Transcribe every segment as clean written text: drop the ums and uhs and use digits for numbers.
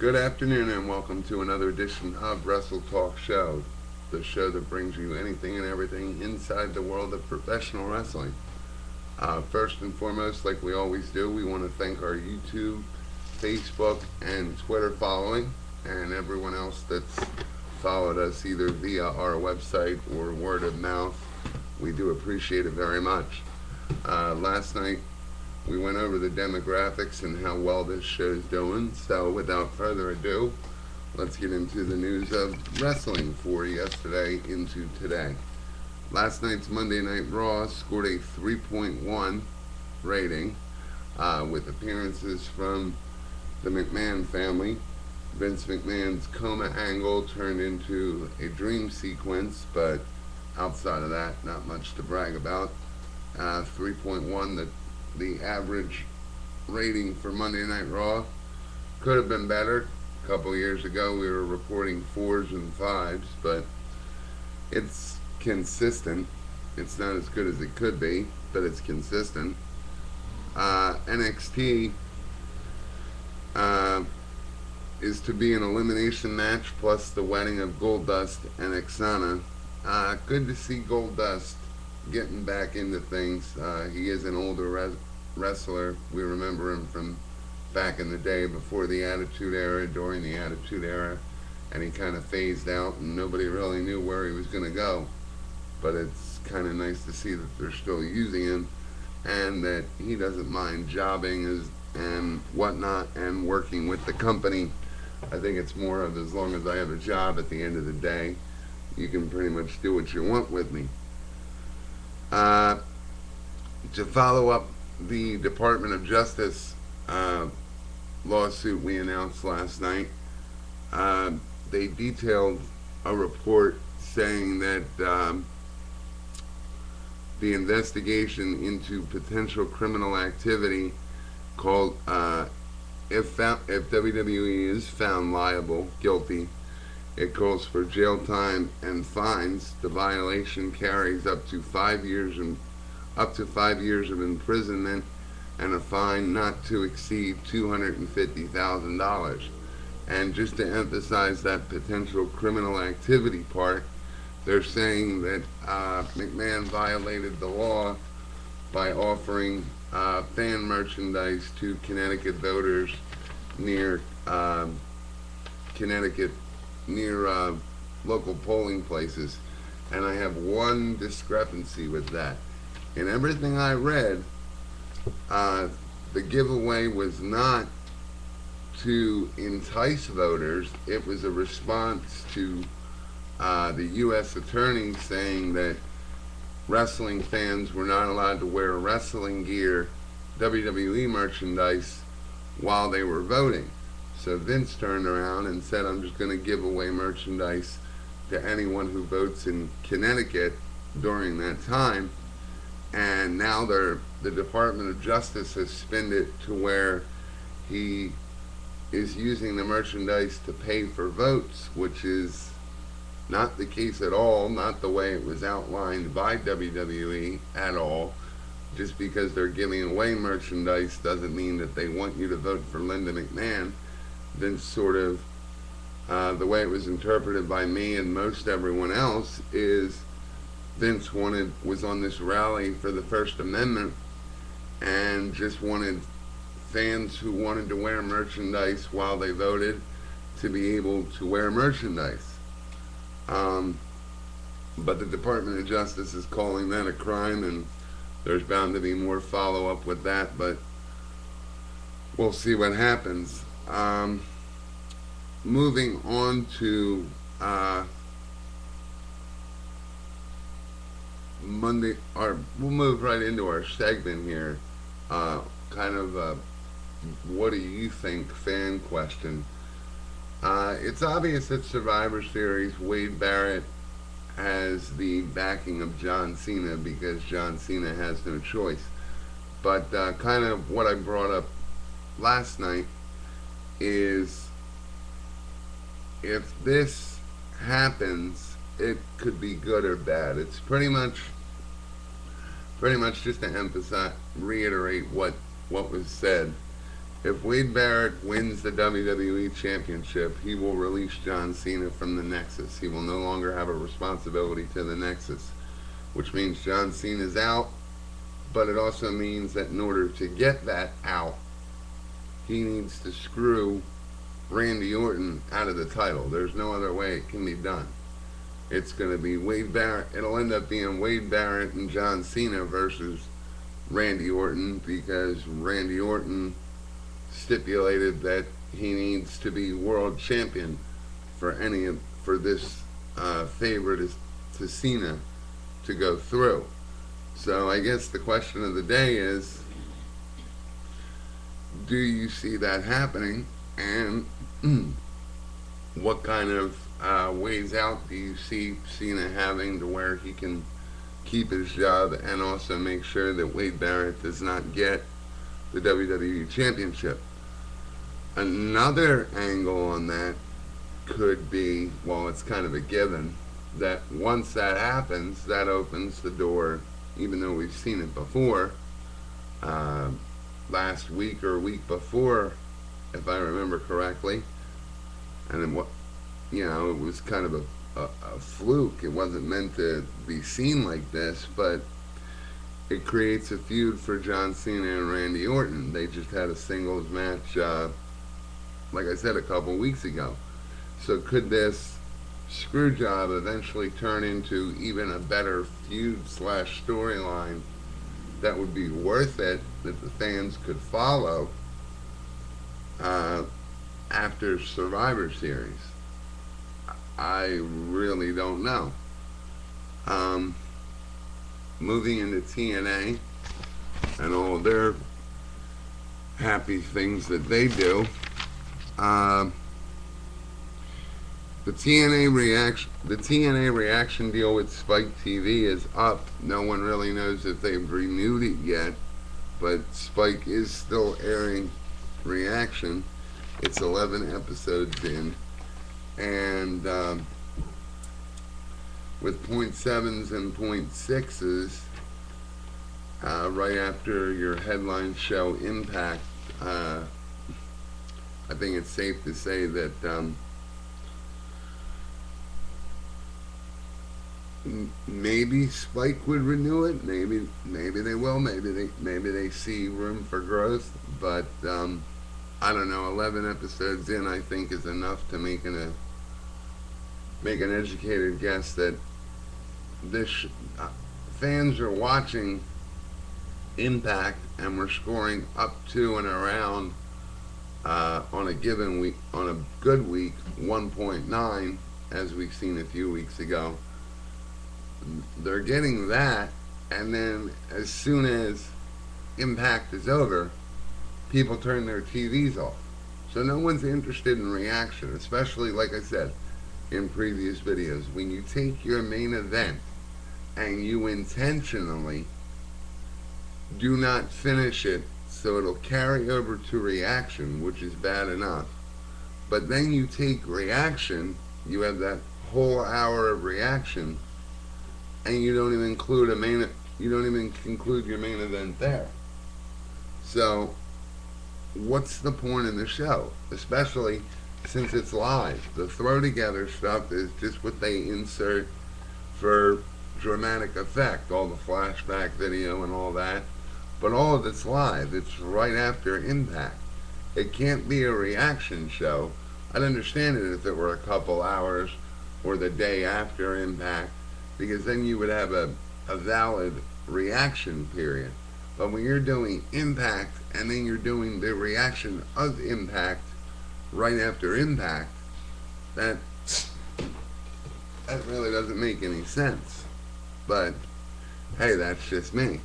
Good afternoon and welcome to another edition of WrestleTalkShow, the show that brings you anything and everything inside the world of professional wrestling. First and foremost, like we always do, we want to thank our YouTube, Facebook, and Twitter following, and everyone else that's followed us either via our website or word of mouth. We do appreciate it very much. Last night, we went over the demographics and how well this show's doing. So without further ado, let's get into the news of wrestling for yesterday into today. Last night's Monday Night Raw scored a 3.1 rating with appearances from the McMahon family. Vince McMahon's coma angle turned into a dream sequence, but outside of that, not much to brag about. 3.1, the average rating for Monday Night Raw could have been better. A couple years ago we were reporting 4s and 5s, but it's consistent. It's not as good as it could be, but it's consistent. NXT is to be an elimination match plus the wedding of Goldust and Xana. Good to see Goldust getting back into things. He is an older wrestler. We remember him from back in the day before the Attitude Era, during the Attitude Era, and he kind of phased out and nobody really knew where he was going to go. But it's kind of nice to see that they're still using him and that he doesn't mind jobbing and whatnot and working with the company. I think it's more of, as long as I have a job at the end of the day, you can pretty much do what you want with me. To follow up the Department of Justice lawsuit we announced last night, they detailed a report saying that the investigation into potential criminal activity called if WWE is found guilty, it calls for jail time and fines. The violation carries up to 5 years of imprisonment and a fine not to exceed $250,000. And just to emphasize that potential criminal activity part, they're saying that McMahon violated the law by offering fan merchandise to Connecticut voters near local polling places. And I have one discrepancy with that. In everything I read, the giveaway was not to entice voters. It was a response to the U.S. attorney saying that wrestling fans were not allowed to wear wrestling gear, WWE merchandise, while they were voting. So Vince turned around and said, I'm just going to give away merchandise to anyone who votes in Connecticut during that time. And now the Department of Justice has spinned it to where he is using the merchandise to pay for votes, which is not the case at all, not the way it was outlined by WWE at all. Just because they're giving away merchandise doesn't mean that they want you to vote for Linda McMahon. Vince sort of, the way it was interpreted by me and most everyone else, is Vince was on this rally for the First Amendment and just wanted fans who wanted to wear merchandise while they voted to be able to wear merchandise. But the Department of Justice is calling that a crime, and there's bound to be more follow-up with that, but we'll see what happens. Moving on to Monday, or we'll move right into our segment here. Kind of a what do you think fan question. It's obvious that Survivor Series, Wade Barrett has the backing of John Cena because John Cena has no choice. But kind of what I brought up last night is, if this happens, it could be good or bad. It's pretty much just to reiterate what was said If Wade Barrett wins the WWE Championship, he will release John Cena from the Nexus. He will no longer have a responsibility to the Nexus, which means John Cena's out, but it also means that in order to get that out, he needs to screw Randy Orton out of the title. There's no other way it can be done. It's going to be Wade Barrett. It'll end up being Wade Barrett and John Cena versus Randy Orton, because Randy Orton stipulated that he needs to be world champion for this favor to Cena to go through. So I guess the question of the day is, do you see that happening? And what kind of ways out do you see Cena having to where he can keep his job and also make sure that Wade Barrett does not get the WWE Championship? Another angle on that could be, well, it's kind of a given, that once that happens, that opens the door, even though we've seen it before, last week or week before, if I remember correctly, and then it was kind of a fluke. It wasn't meant to be seen like this, but it creates a feud for John Cena and Randy Orton. They just had a singles match, like I said, a couple weeks ago. So could this screw job eventually turn into even a better feud / storyline that would be worth it, that the fans could follow after Survivor Series? I really don't know. Moving into TNA and all their happy things that they do, the TNA reaction deal with Spike TV is up. No one really knows if they've renewed it yet, but Spike is still airing reaction. It's 11 episodes in, and with .7s and .6s, right after your headline show Impact, I think it's safe to say that maybe Spike would renew it. Maybe they will. Maybe they see room for growth. But I don't know. 11 episodes in, I think, is enough to make an educated guess that this fans are watching Impact, and we're scoring up to and around on a given week, on a good week, 1.9, as we've seen a few weeks ago. They're getting that, and then as soon as Impact is over, people turn their TVs off. So no one's interested in reaction, especially, like I said in previous videos, when you take your main event and you intentionally do not finish it so it'll carry over to reaction, which is bad enough, but then you take reaction, you have that whole hour of reaction, and you don't even conclude your main event there. So what's the point in the show? Especially since it's live. The throw together stuff is just what they insert for dramatic effect, all the flashback video and all that. But all of it's live. It's right after Impact. It can't be a reaction show. I'd understand it if it were a couple hours or the day after Impact, because then you would have a valid reaction period. But when you're doing Impact and then you're doing the reaction of Impact right after Impact, that really doesn't make any sense. But hey, that's just me.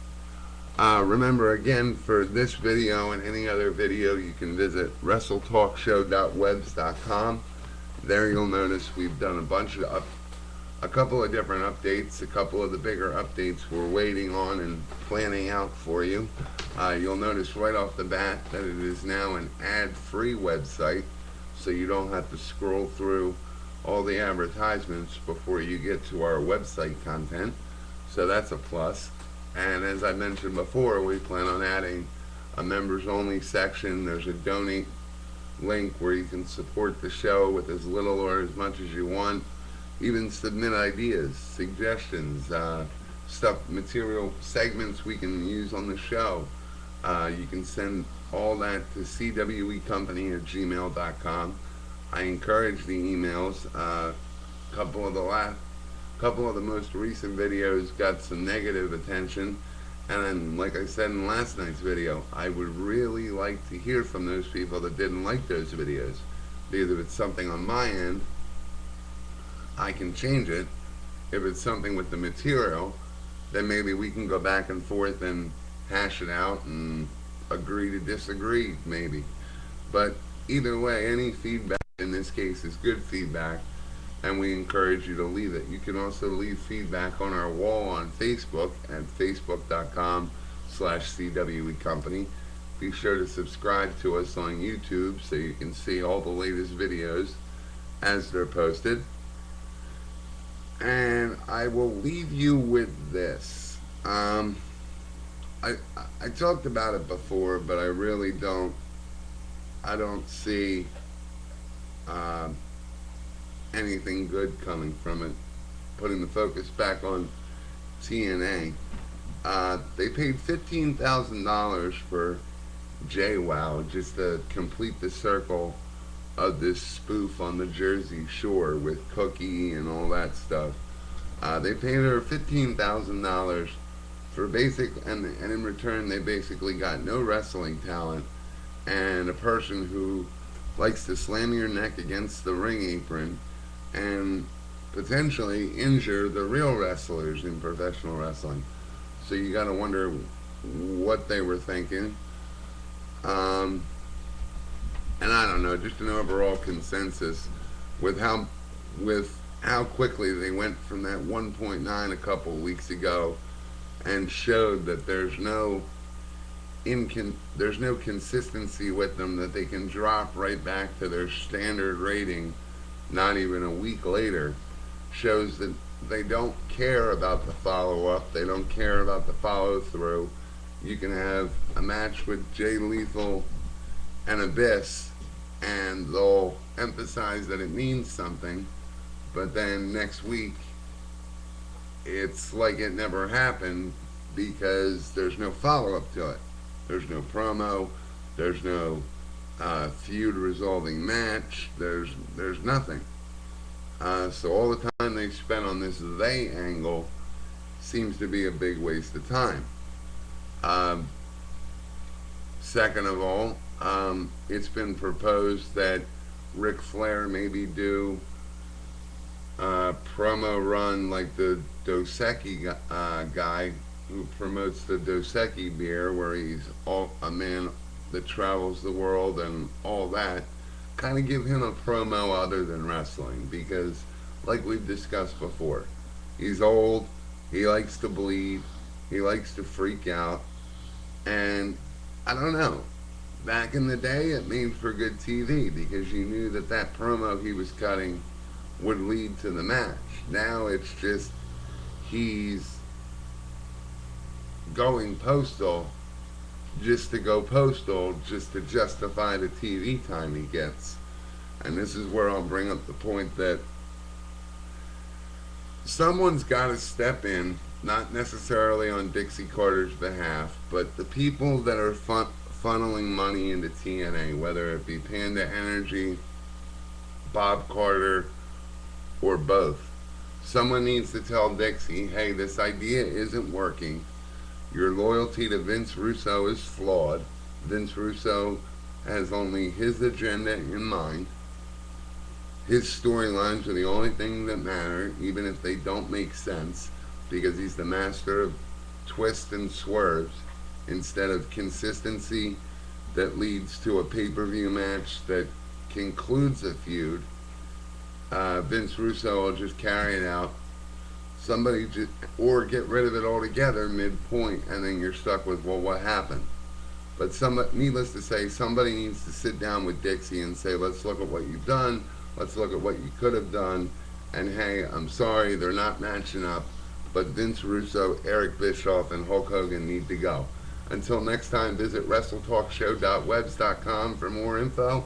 Remember, again, for this video and any other video, you can visit WrestleTalkShow.webs.com. There you'll notice we've done a couple of different updates, a couple of the bigger updates we're waiting on and planning out for you. You'll notice right off the bat that it is now an ad-free website, so you don't have to scroll through all the advertisements before you get to our website content. So that's a plus. And as I mentioned before, we plan on adding a members only section. There's a donate link where you can support the show with as little or as much as you want. Even submit ideas, suggestions, stuff, material, segments we can use on the show. You can send all that to cwecompany@gmail.com. I encourage the emails. Couple of the most recent videos got some negative attention, and then, like I said in last night's video, I would really like to hear from those people that didn't like those videos. Because if it's something on my end, I can change it. If it's something with the material, then maybe we can go back and forth and hash it out and agree to disagree, maybe. But either way, any feedback in this case is good feedback, and we encourage you to leave it. You can also leave feedback on our wall on Facebook at facebook.com/CWEcompany. Be sure to subscribe to us on YouTube so you can see all the latest videos as they're posted. And I will leave you with this. I talked about it before, but I really don't see anything good coming from it. Putting the focus back on TNA. They paid $15,000 for JWoww just to complete the circle of this spoof on the Jersey Shore with Cookie and all that stuff. They paid her $15,000 for and in return they basically got no wrestling talent and a person who likes to slam your neck against the ring apron and potentially injure the real wrestlers in professional wrestling. So you gotta wonder what they were thinking. And I don't know, just an overall consensus with how quickly they went from that 1.9 a couple of weeks ago and showed that there's no consistency with them, that they can drop right back to their standard rating not even a week later, shows that they don't care about the follow-up, they don't care about the follow-through. You can have a match with Jay Lethal and Abyss, and they'll emphasize that it means something, but then next week it's like it never happened because there's no follow-up to it. There's no promo, there's no feud resolving match, there's nothing. So all the time they spent on this they angle seems to be a big waste of time. Second of all, it's been proposed that Ric Flair maybe do a promo run like the Dos Equis guy who promotes the Dos Equis beer, where he's a man that travels the world and all that. Kind of give him a promo other than wrestling, because like we've discussed before, he's old, he likes to bleed, he likes to freak out, and I don't know, back in the day it made for good TV because you knew that that promo he was cutting would lead to the match. Now it's just he's going postal just to go postal, just to justify the TV time he gets. And this is where I'll bring up the point that someone's got to step in, not necessarily on Dixie Carter's behalf, but the people that are funneling money into TNA, whether it be Panda Energy, Bob Carter, or both. Someone needs to tell Dixie, hey, this idea isn't working. Your loyalty to Vince Russo is flawed. Vince Russo has only his agenda in mind. His storylines are the only thing that matter, even if they don't make sense, because he's the master of twists and swerves instead of consistency that leads to a pay-per-view match that concludes a feud. Vince Russo will just carry it out. Somebody just, or get rid of it altogether midpoint, and then you're stuck with, well, what happened? But needless to say, somebody needs to sit down with Dixie and say, let's look at what you've done, let's look at what you could have done, and hey, I'm sorry, they're not matching up, but Vince Russo, Eric Bischoff, and Hulk Hogan need to go. Until next time, visit WrestleTalkShow.webs.com for more info